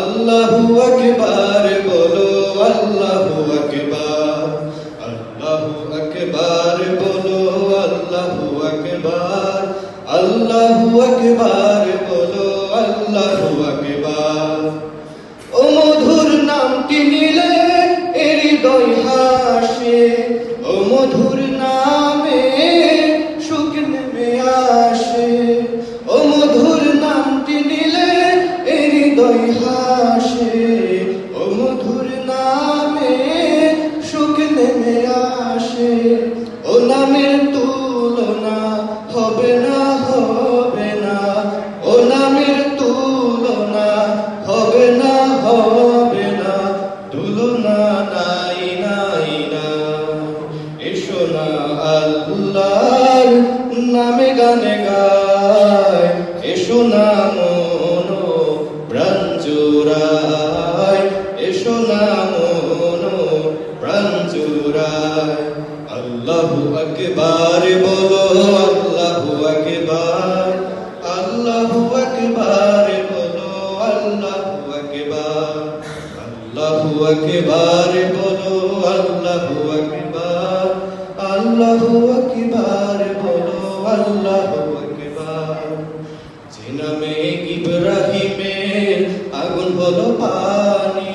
আল্লাহু আকবার বলো আল্লাহু আকবার আল্লাহু আকবার বলো আল্লাহু আকবার আল্লাহু আকবার বলো আল্লাহু আকবার ও মধুর নামটি নিলে হৃদয় হাসে ও মধুর নামে সুখ নেমে আসে ও মধুর নামটি নিলে হৃদয় হাসে ও মধুর নামে সুখ নেমে আসে ও নামের তুলনা হবে না হবে না ও নামের তুলনা হবে না হবে না তুলনা নাই নাই না এসো না আল্লাহর নামে গানে গায় এসো না মনো প্রাণ জোড়ায় এসো না মনো প্রাণ জোড়ায় আল্লাহু আকবার বলো আল্লাহু আকবার আল্লাহু আকবার বলো আল্লাহু আকবার আল্লাহু আকবার বলো আল্লাহু আকবার আল্লাহু আকবার বলো আল্লাহু আকবার যে নামে ইব্রাহিমের আগুন হলো পানি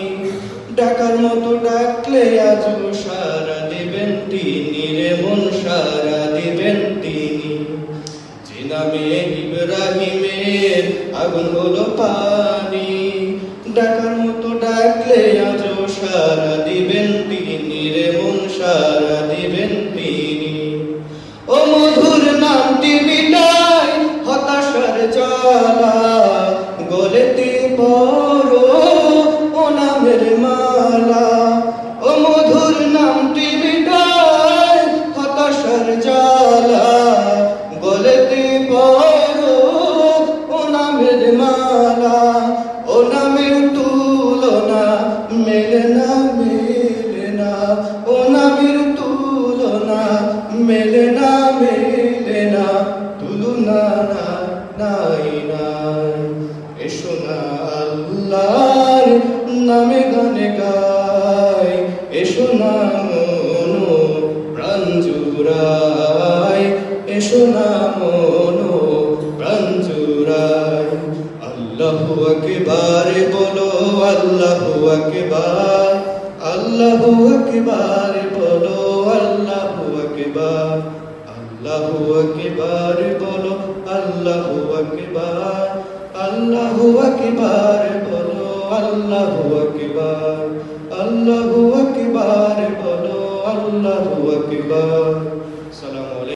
ডাকার মতো ডাকলে আজও সারা দিবেন তিনি রে মন সারা দিবেন তিনি যে নামে ইব্রাহিমের আগুন হলো পানি ডাকার মতো ডাকলে আজও সারা দিবেন তিনি রে মন সারা দিবেন তিনি ও মধুর নামটি মিটাই হতাশার জ্বালা গলেতে পড়ো ও নামের মালা ও মধুর নামটি মিটাই হতাশার জ্বালা গলেতে পড়ো ও নামের মালা ও নামের তুলনা মেলে না মেলে না ও নামের তুলনা মেলে না মেলে না তুলনা না নাই নাই এসো না আল্লাহর নামে গানে গায় এসো না মনো প্রাণ জুড়ায় এসো না মনো প্রাণ জুড়ায় আল্লাহু আকবার বলো আল্লাহু আকবার আল্লাহু আকবার বলো আল্লাহু আকবার আল্লাহু আকবার বলো আল্লাহু আকবার আল্লাহু আকবার বলো আল্লাহু আকবার আল্লাহু আকবার বলো আল্লাহু আকবার